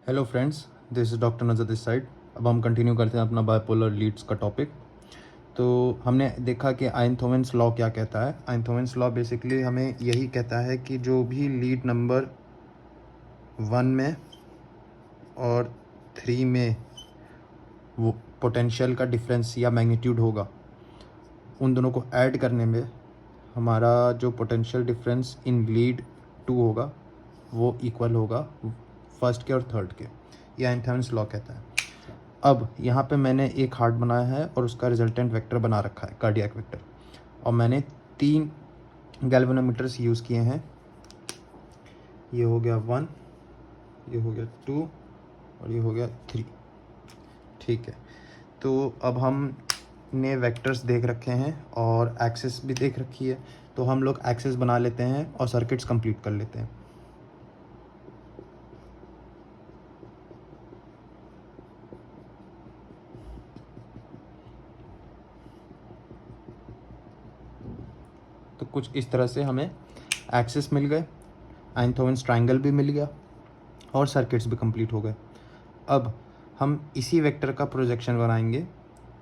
Hello friends, this is doctor नज़र this side. अब हम कंटिन्यू करते हैं अपना बायपोलर लीड्स का टॉपिक। तो हमने देखा कि आइंथोवेंस लॉ क्या कहता है। आइंथोवेंस लॉ बेसिकली हमें यही कहता है कि जो भी लीड नंबर 1 में और 3 में वो पोटेंशियल का डिफरेंस या मैग्नीट्यूड होगा, उन दोनों को ऐड करने में हमारा जो पोटेंशियल डिफरेंस इन लीड 2 होगा वो इक्वल होगा फर्स्ट के और थर्ड के। ये आइंथोवेंस लॉ कहता है। अब यहाँ पे मैंने एक हार्ट बनाया है और उसका रिजल्टेंट वेक्टर बना रखा है, कार्डियक वेक्टर, और मैंने 3 गैल्वेनोमीटर्स यूज़ किए हैं। ये हो गया 1, ये हो गया 2 और ये हो गया 3। ठीक है, तो अब हमने वेक्टर्स देख रखे हैं और एक्सिस भी देख रखी है, तो हम लोग एक्सिस बना लेते हैं और सर्किट्स कंप्लीट कर लेते हैं। तो कुछ इस तरह से हमें एक्सिस मिल गए, आइंथोवेंस ट्रायंगल भी मिल गया और सर्किट्स भी कंप्लीट हो गए। अब हम इसी वेक्टर का प्रोजेक्शन बनाएंगे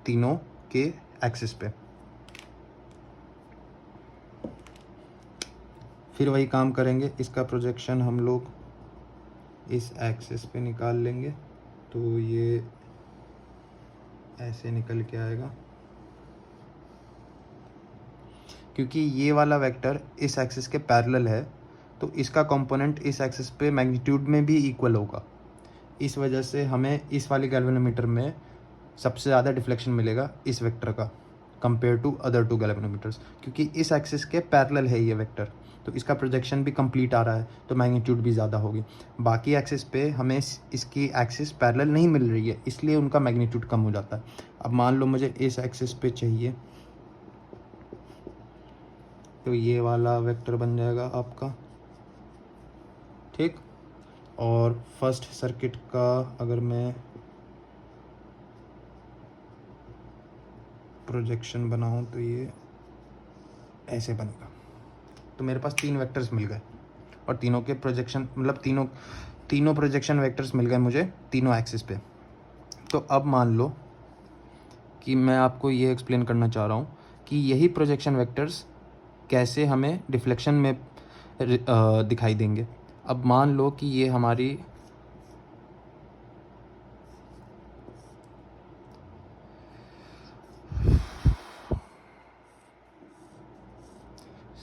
तीनों के एक्सिस पे। फिर वही काम करेंगे, इसका प्रोजेक्शन हम लोग इस एक्सिस पे निकाल लेंगे, तो ये ऐसे निकल के आएगा। क्योंकि ये वाला वेक्टर इस एक्सिस के पैरेलल है, तो इसका कंपोनेंट इस एक्सिस पे मैग्नीट्यूड में भी इक्वल होगा। इस वजह से हमें इस वाले गैल्वेनोमीटर में सबसे ज़्यादा डिफ्लेक्शन मिलेगा इस वेक्टर का कंपेयर टू अदर 2 गैल्वेनोमीटर्स, क्योंकि इस एक्सिस के पैरेलल है ये वेक्टर, तो इसका प्रोजेक्शन भी कंप्लीट आ रहा है, तो मैग्नीट्यूड भी ज़्यादा होगी। बाकी एक्सिस पे हमें इसकी एक्सिस पैरेलल नहीं मिल रही है, इसलिए उनका मैग्नीट्यूड कम हो जाता है। अब मान लो मुझे इस एक्सिस पे चाहिए, तो ये वाला वेक्टर बन जाएगा आपका, ठीक। और फर्स्ट सर्किट का अगर मैं प्रोजेक्शन बनाऊं तो ये ऐसे बनेगा। तो मेरे पास 3 वेक्टर्स मिल गए और तीनों के प्रोजेक्शन मतलब तीनों प्रोजेक्शन वेक्टर्स मिल गए मुझे तीनों एक्सिस पे। तो अब मान लो कि मैं आपको ये एक्सप्लेन करना चाह रहा हूँ कि यही प्रोजेक्शन वेक्टर्स कैसे हमें डिफ्लेक्शन में दिखाई देंगे। अब मान लो कि ये हमारी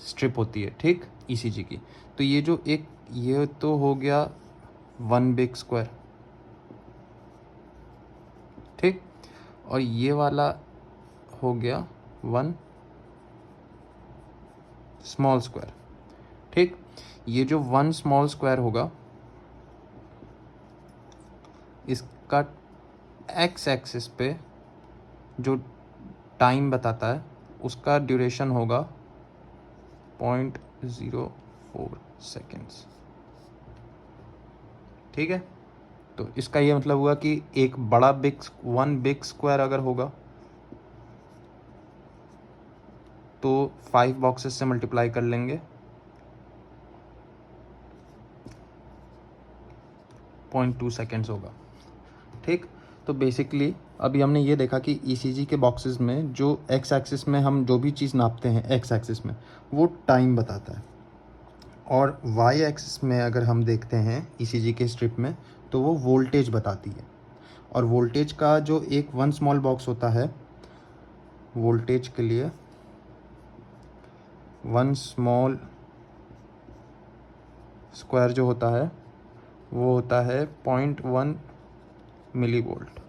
स्ट्रिप होती है, ठीक, ईसीजी की। तो ये जो ये तो हो गया 1 बिग स्क्वायर, ठीक, और ये वाला हो गया 1 स्मॉल स्क्वायर, ठीक। ये जो 1 स्मॉल स्क्वायर होगा, इसका एक्स एक्सिस पे जो टाइम बताता है उसका ड्यूरेशन होगा 0.04 सेकेंड्स, ठीक है। तो इसका ये मतलब हुआ कि एक बड़ा 1 बिग स्क्वायर अगर होगा तो 5 बॉक्सेस से मल्टीप्लाई कर लेंगे, 0.2 सेकेंड्स होगा, ठीक। तो बेसिकली अभी हमने ये देखा कि ईसीजी के बॉक्सेस में जो एक्स एक्सिस में हम जो भी चीज़ नापते हैं एक्स एक्सिस में, वो टाइम बताता है, और वाई एक्सिस में अगर हम देखते हैं ईसीजी के स्ट्रिप में, तो वो वोल्टेज बताती है। और वोल्टेज का जो एक 1 स्मॉल बॉक्स होता है, वोल्टेज के लिए 1 स्मॉल स्क्वायर जो होता है वो होता है 0.1 मिली वोल्ट,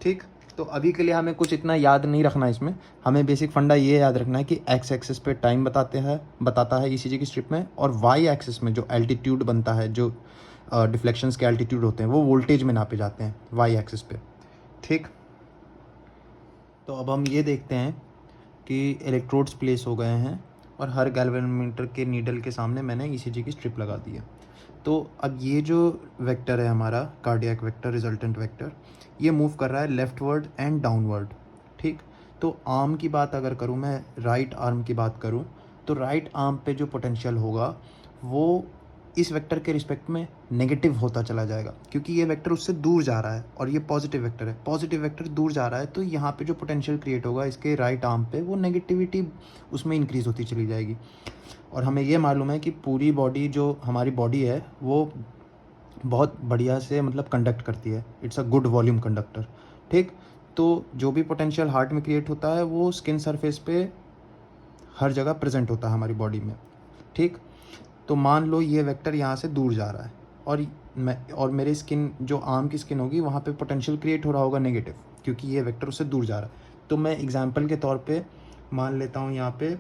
ठीक। तो अभी के लिए हमें कुछ इतना याद नहीं रखना है इसमें, हमें बेसिक फंडा ये याद रखना है कि एक्स एक्सिस पे टाइम बताता है ईसीजी की स्ट्रिप में, और वाई एक्सिस में जो एल्टीट्यूड बनता है, जो डिफ्लेक्शंस के एल्टीट्यूड होते हैं, वो वोल्टेज में नापे जाते हैं वाई एक्सिस पे, ठीक। तो अब हम ये देखते हैं कि इलेक्ट्रोड्स प्लेस हो गए हैं और हर गैल्वेनोमीटर के नीडल के सामने मैंने ईसीजी की स्ट्रिप लगा दी है। तो अब ये जो वेक्टर है हमारा कार्डियक वेक्टर, रिजल्टेंट वेक्टर, ये मूव कर रहा है लेफ्टवर्ड एंड डाउनवर्ड, ठीक। तो आर्म की बात अगर करूँ मैं, राइट आर्म की बात करूँ, तो राइट आर्म पे जो पोटेंशियल होगा वो इस वेक्टर के रिस्पेक्ट में नेगेटिव होता चला जाएगा, क्योंकि ये वेक्टर उससे दूर जा रहा है और ये पॉजिटिव वेक्टर है। पॉजिटिव वेक्टर दूर जा रहा है तो यहाँ पे जो पोटेंशियल क्रिएट होगा इसके राइट आर्म पे, वो नेगेटिविटी उसमें इंक्रीज़ होती चली जाएगी। और हमें ये मालूम है कि पूरी बॉडी, जो हमारी बॉडी है, वो बहुत बढ़िया से मतलब कंडक्ट करती है। It's a good volume conductor, ठीक। तो जो भी पोटेंशियल हार्ट में क्रिएट होता है वो स्किन सरफेस पे हर जगह प्रेजेंट होता है हमारी बॉडी में, ठीक। तो मान लो ये वेक्टर यहाँ से दूर जा रहा है और मेरी स्किन, जो आर्म की स्किन होगी, वहाँ पे पोटेंशियल क्रिएट हो रहा होगा नेगेटिव, क्योंकि ये वेक्टर उससे दूर जा रहा है। तो मैं एग्जांपल के तौर पे मान लेता हूँ यहाँ पे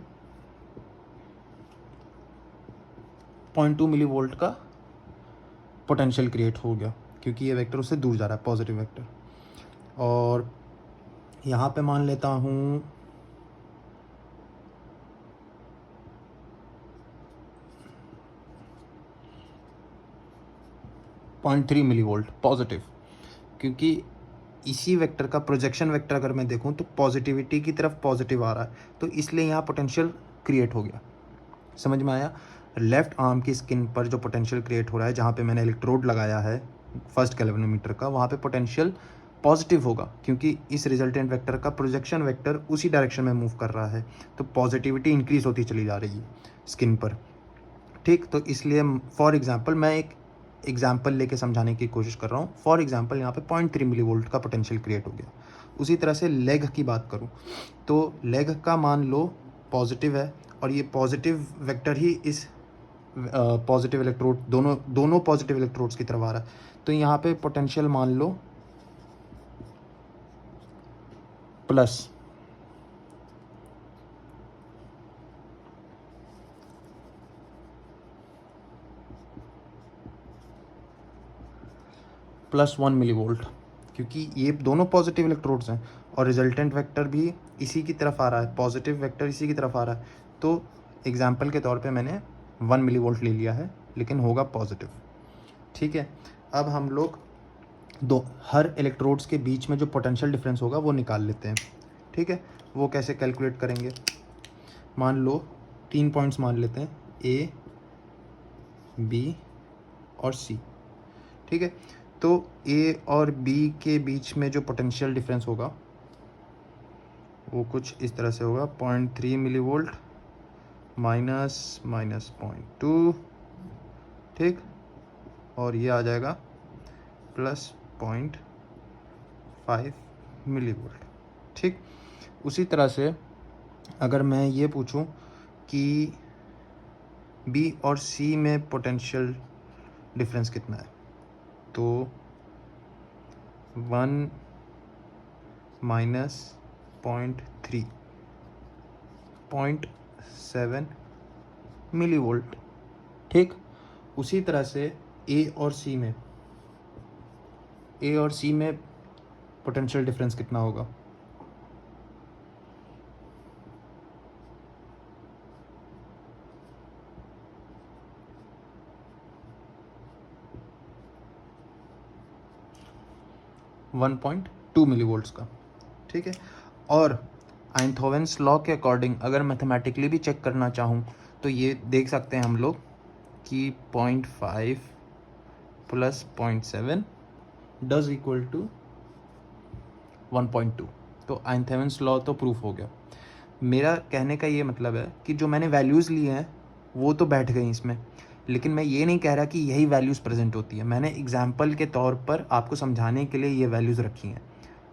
0.2 मिली वोल्ट का पोटेंशियल क्रिएट हो गया, क्योंकि ये वेक्टर उससे दूर जा रहा है, पॉजिटिव वेक्टर। और यहाँ पे मान लेता हूँ 0.3 मिली वोल्ट पॉजिटिव, क्योंकि इसी वेक्टर का प्रोजेक्शन वेक्टर अगर मैं देखूं तो पॉजिटिविटी की तरफ पॉजिटिव आ रहा है, तो इसलिए यहाँ पोटेंशियल क्रिएट हो गया। समझ में आया? लेफ्ट आर्म की स्किन पर जो पोटेंशियल क्रिएट हो रहा है, जहाँ पे मैंने इलेक्ट्रोड लगाया है फर्स्ट गैल्वेनोमीटर का, वहाँ पे पोटेंशियल पॉजिटिव होगा, क्योंकि इस रिजल्टेंट वेक्टर का प्रोजेक्शन वेक्टर उसी डायरेक्शन में मूव कर रहा है, तो पॉजिटिविटी इंक्रीज होती चली जा रही है स्किन पर, ठीक। तो इसलिए फॉर एग्जांपल, मैं एक एग्जांपल लेके समझाने की कोशिश कर रहा हूँ। फॉर एग्जांपल यहाँ पे 0.3 मिली वोल्ट का पोटेंशियल क्रिएट हो गया। उसी तरह से लेग की बात करूँ तो लेग का मान लो पॉजिटिव है, और ये पॉजिटिव वेक्टर ही इस पॉजिटिव इलेक्ट्रोड, दोनों पॉजिटिव इलेक्ट्रोड्स की तरफ आ रहा है। तो यहाँ पे पोटेंशियल मान लो प्लस +1 मिली वोल्ट, क्योंकि ये दोनों पॉजिटिव इलेक्ट्रोड्स हैं और रिजल्टेंट वेक्टर भी इसी की तरफ आ रहा है, पॉजिटिव वेक्टर इसी की तरफ आ रहा है। तो एग्जांपल के तौर पे मैंने 1 मिली वोल्ट ले लिया है, लेकिन होगा पॉजिटिव, ठीक है। अब हम लोग हर इलेक्ट्रोड्स के बीच में जो पोटेंशियल डिफरेंस होगा वो निकाल लेते हैं, ठीक है। वो कैसे कैलकुलेट करेंगे? मान लो 3 पॉइंट्स मान लेते हैं, ए, बी और सी, ठीक है। तो ए और बी के बीच में जो पोटेंशियल डिफरेंस होगा वो कुछ इस तरह से होगा, 0.3 मिली वोल्ट माइनस 0.2, ठीक। और ये आ जाएगा +0.5 मिली वोल्ट, ठीक। उसी तरह से अगर मैं ये पूछूं कि बी और सी में पोटेंशियल डिफरेंस कितना है, तो 1 माइनस 0.3, 0.7 मिली वोल्ट, ठीक। उसी तरह से ए और सी में पोटेंशियल डिफरेंस कितना होगा? .2 मिली वोल्ट्स का, ठीक है। और आइंथोवेंस लॉ के अकॉर्डिंग अगर मैथमेटिकली भी चेक करना चाहूँ तो ये देख सकते हैं हम लोग कि 0.5 प्लस 0.7 डज इक्वल टू 1.2। तो आइंथोवेंस लॉ तो प्रूफ हो गया। मेरा कहने का ये मतलब है कि जो मैंने वैल्यूज़ लिए हैं वो तो बैठ गई इसमें, लेकिन मैं ये नहीं कह रहा कि यही वैल्यूज़ प्रेजेंट होती है। मैंने एग्जाम्पल के तौर पर आपको समझाने के लिए ये वैल्यूज़ रखी हैं।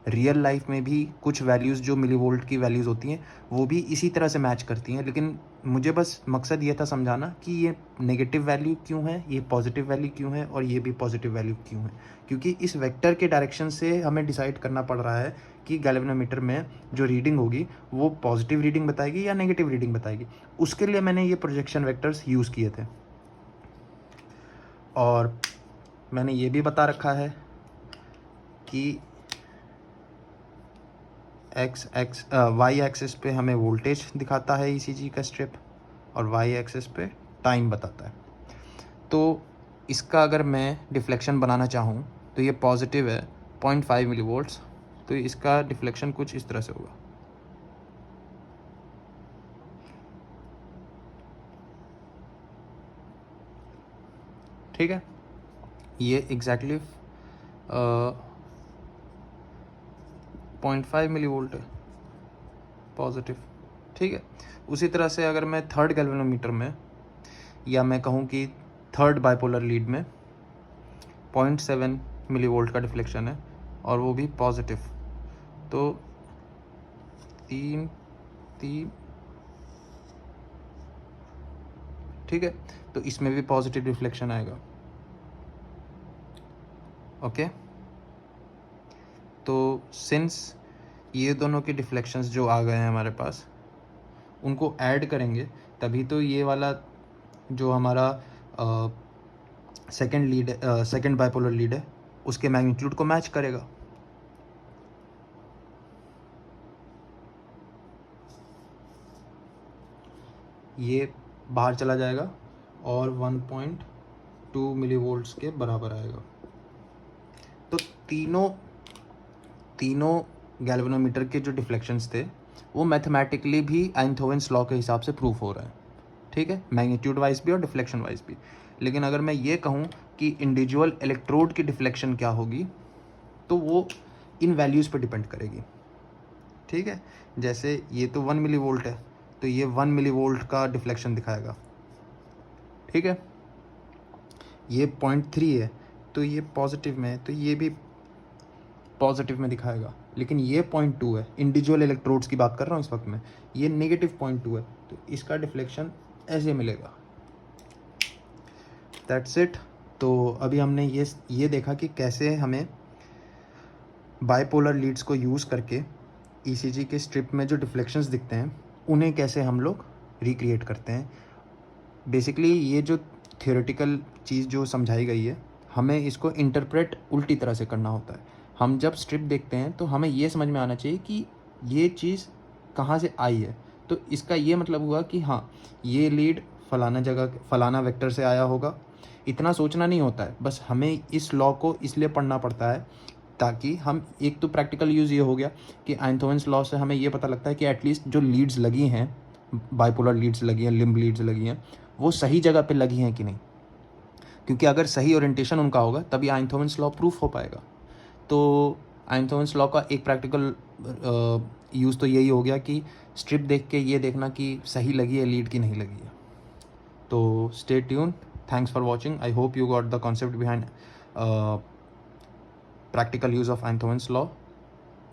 रियल लाइफ में भी कुछ वैल्यूज़ जो मिली वोल्ट की वैल्यूज़ होती हैं वो भी इसी तरह से मैच करती हैं, लेकिन मुझे बस मकसद ये था समझाना कि ये नेगेटिव वैल्यू क्यों है, ये पॉजिटिव वैल्यू क्यों है और ये भी पॉजिटिव वैल्यू क्यों है, क्योंकि इस वेक्टर के डायरेक्शन से हमें डिसाइड करना पड़ रहा है कि गैल्वेनोमीटर में जो रीडिंग होगी वो पॉजिटिव रीडिंग बताएगी या नेगेटिव रीडिंग बताएगी। उसके लिए मैंने ये प्रोजेक्शन वेक्टर्स यूज़ किए थे। और मैंने ये भी बता रखा है कि वाई एक्सिस पे हमें वोल्टेज दिखाता है ईसीजी का स्ट्रिप, और वाई एक्सिस पे टाइम बताता है। तो इसका अगर मैं डिफ्लेक्शन बनाना चाहूँ तो ये पॉजिटिव है 0.5 मिली वोल्ट्स, तो इसका डिफ्लेक्शन कुछ इस तरह से होगा। ठीक है, ये एग्जैक्टली 0.5 मिली वोल्ट है पॉजिटिव। ठीक है, उसी तरह से अगर मैं थर्ड गैल्वेनोमीटर में, या मैं कहूँ कि थर्ड बाइपोलर लीड में 0.7 मिली वोल्ट का डिफ्लेक्शन है और वो भी पॉजिटिव, तो 3 ठीक है, तो इसमें भी पॉजिटिव रिफ्लेक्शन आएगा। ओके, तो सिंस ये दोनों के डिफ्लेक्शंस जो आ गए हैं हमारे पास, उनको ऐड करेंगे तभी तो ये वाला जो हमारा सेकंड बाइपोलर लीड है उसके मैग्नीट्यूड को मैच करेगा। ये बाहर चला जाएगा और 1.2 मिली वोल्ट्स के बराबर आएगा। तो तीनों गैल्वेनोमीटर के जो डिफ्लेक्शंस थे वो मैथमेटिकली भी आइंथोवेंस लॉ के हिसाब से प्रूफ हो रहा है। ठीक है, मैग्नीट्यूड वाइज भी और डिफ्लेक्शन वाइज भी। लेकिन अगर मैं ये कहूँ कि इंडिविजुअल इलेक्ट्रोड की डिफ्लेक्शन क्या होगी, तो वो इन वैल्यूज़ पर डिपेंड करेगी। ठीक है, जैसे ये तो 1 मिली वोल्ट है, तो ये 1 मिली वोल्ट का डिफ्लेक्शन दिखाएगा। ठीक है, ये 0.3 है तो ये पॉजिटिव में है, तो ये भी पॉजिटिव में दिखाएगा। लेकिन ये 0.2 है, इंडिविजुअल इलेक्ट्रोड्स की बात कर रहा हूँ इस वक्त में, ये नेगेटिव 0.2 है, तो इसका डिफ्लेक्शन ऐसे मिलेगा। That's it. तो अभी हमने ये देखा कि कैसे हमें बाइपोलर लीड्स को यूज़ करके ईसीजी के स्ट्रिप में जो डिफ्लेक्शंस दिखते हैं उन्हें कैसे हम लोग रिक्रिएट करते हैं। बेसिकली ये जो थियोरेटिकल चीज़ जो समझाई गई है, हमें इसको इंटरप्रेट उल्टी तरह से करना होता है। हम जब स्ट्रिप देखते हैं तो हमें ये समझ में आना चाहिए कि ये चीज़ कहाँ से आई है। तो इसका ये मतलब हुआ कि हाँ, ये लीड फलाना जगह फलाना वेक्टर से आया होगा। इतना सोचना नहीं होता है, बस हमें इस लॉ को इसलिए पढ़ना पड़ता है ताकि हम, एक तो प्रैक्टिकल यूज़ ये हो गया कि आइंथोवेंस लॉ से हमें ये पता लगता है कि एटलीस्ट जो लीड्स लगी हैं, बाइपोलर लीड्स लगी हैं, लिम्ब लीड्स लगी हैं, वो सही जगह पे लगी हैं कि नहीं। क्योंकि अगर सही ओरिएंटेशन उनका होगा तभी आइंथोवेंस लॉ प्रूफ हो पाएगा। तो आइंथोवेंस लॉ का एक प्रैक्टिकल यूज़ तो यही हो गया कि स्ट्रिप देख के ये देखना कि सही लगी है लीड की नहीं लगी है। तो stay tune, thanks for watching. I hope you got the concept behind practical use of Einthoven's law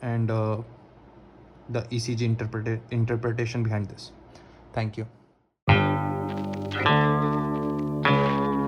and the ECG interpretation behind this. Thank you.